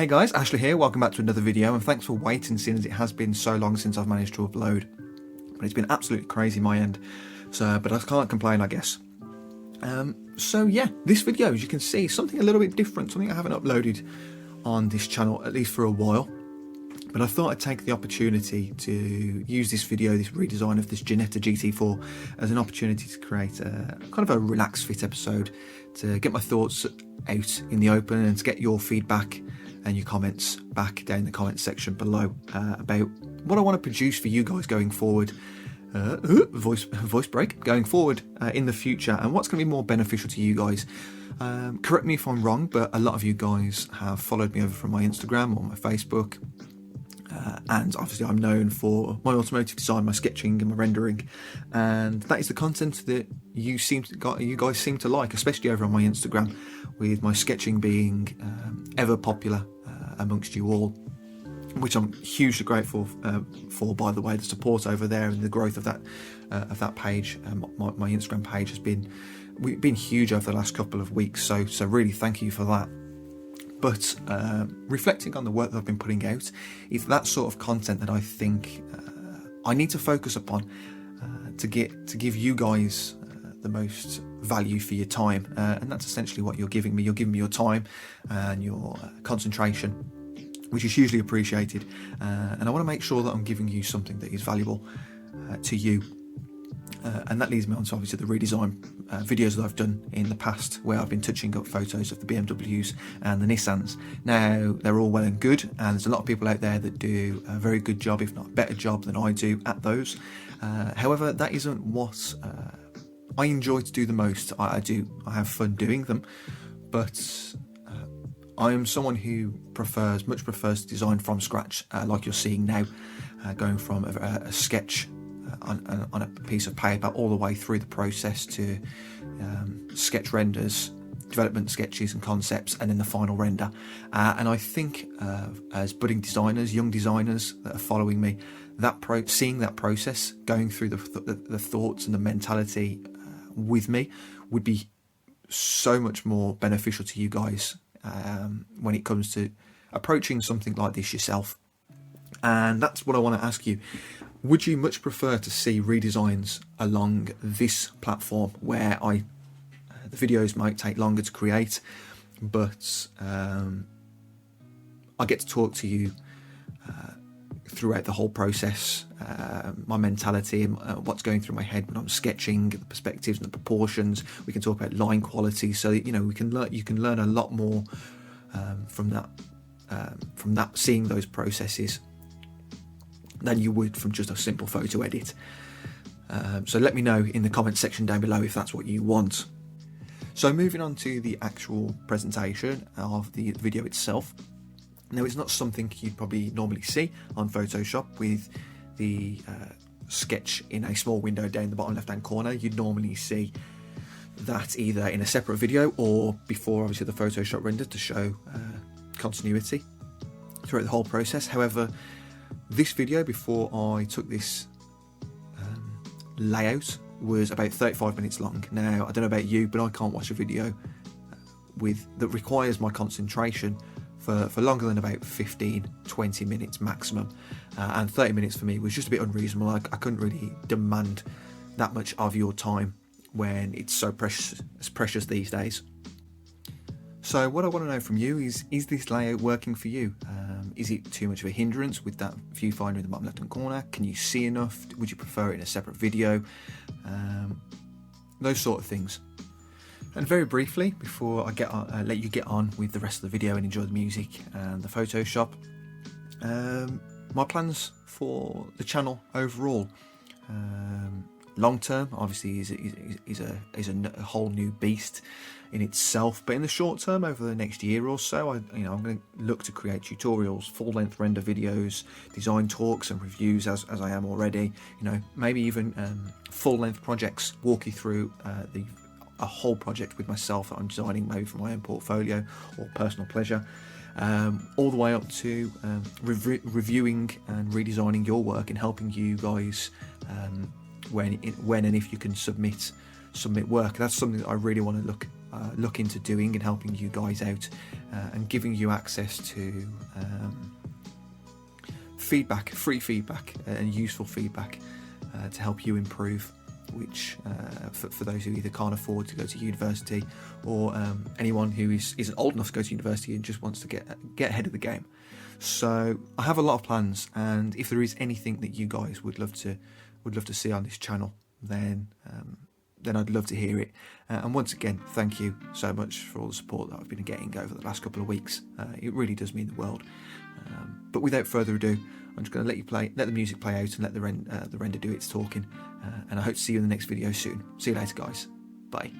Hey guys, Ashley here, welcome back to another video, and thanks for waiting, seeing as it has been so long since I've managed to upload. But it's been absolutely crazy my end, but I can't complain, I guess. So yeah, this video, as you can see, something a little bit different, something I haven't uploaded on this channel, at least for a while. But I thought I'd take the opportunity to use this video, this redesign of this Ginetta GT4, as an opportunity to create a kind of a relaxed fit episode, to get my thoughts out in the open and to get your feedback and your comments back down in the comments section below about what I want to produce for you guys going forward. Voice break, going forward in the future, and what's going to be more beneficial to you guys. Correct me if I'm wrong, but a lot of you guys have followed me over from my Instagram or my Facebook. And obviously I'm known for my automotive design, my sketching and my rendering, and that is the content that you guys seem to like, especially over on my Instagram, with my sketching being ever popular amongst you all, which I'm hugely grateful for, by the way. The support over there and the growth of that page, my Instagram page has been huge over the last couple of weeks, so really thank you for that. But reflecting on the work that I've been putting out, it's that sort of content that I think I need to focus upon to give you guys the most value for your time, and that's essentially what you're giving me. You're giving me your time and your concentration, which is hugely appreciated, and I want to make sure that I'm giving you something that is valuable to you. And that leads me on to obviously the redesign videos that I've done in the past, where I've been touching up photos of the BMWs and the Nissans. Now, they're all well and good, and there's a lot of people out there that do a very good job, if not a better job than I do at those. However, that isn't what I enjoy to do the most. I have fun doing them, but I am someone who much prefers to design from scratch, like you're seeing now, going from a sketch on a piece of paper all the way through the process to sketch renders, development sketches and concepts, and then the final render. And I think as budding designers, young designers that are following me, seeing that process, going through the thoughts and the mentality with me, would be so much more beneficial to you guys when it comes to approaching something like this yourself. And that's what I want to ask you. Would you much prefer to see redesigns along this platform, where the videos might take longer to create, but I get to talk to you throughout the whole process, my mentality and what's going through my head when I'm sketching, the perspectives and the proportions. We can talk about line quality, so that, you can learn a lot more from that, seeing those processes, than you would from just a simple photo edit. So let me know in the comment section down below if that's what you want. So moving on to the actual presentation of the video itself. Now, it's not something you'd probably normally see on Photoshop, with the sketch in a small window down the bottom left hand corner. You'd normally see that either in a separate video or before obviously the Photoshop render, to show continuity throughout the whole process. However, this video, before I took this layout, was about 35 minutes long. Now, I don't know about you, but I can't watch a video that requires my concentration for longer than about 15-20 minutes maximum, and 30 minutes for me was just a bit unreasonable. I couldn't really demand that much of your time when it's so precious these days. So what I want to know from you is this layout working for you? Is it too much of a hindrance with that viewfinder in the bottom left hand corner? Can you see enough? Would you prefer it in a separate video? Those sort of things. And very briefly, before I let you get on with the rest of the video and enjoy the music and the Photoshop, my plans for the channel overall. Long term, obviously, is a whole new beast in itself. But in the short term, over the next year or so, I'm going to look to create tutorials, full-length render videos, design talks and reviews, as I am already. Maybe even full-length projects, walk you through a whole project with myself that I'm designing, maybe for my own portfolio or personal pleasure, all the way up to reviewing and redesigning your work and helping you guys when and if you can submit work. That's something that I really want to look look into doing and helping you guys out, and giving you access to feedback, free feedback and useful feedback to help you improve, which for those who either can't afford to go to university, or anyone who isn't old enough to go to university and just wants to get ahead of the game. So I have a lot of plans, and if there is anything that you guys would love to see on this channel, then I'd love to hear it. And once again, thank you so much for all the support that I've been getting over the last couple of weeks. It really does mean the world. But without further ado, I'm just going to let the music play out and let the render do its talking. And I hope to see you in the next video soon. See you later, guys. Bye.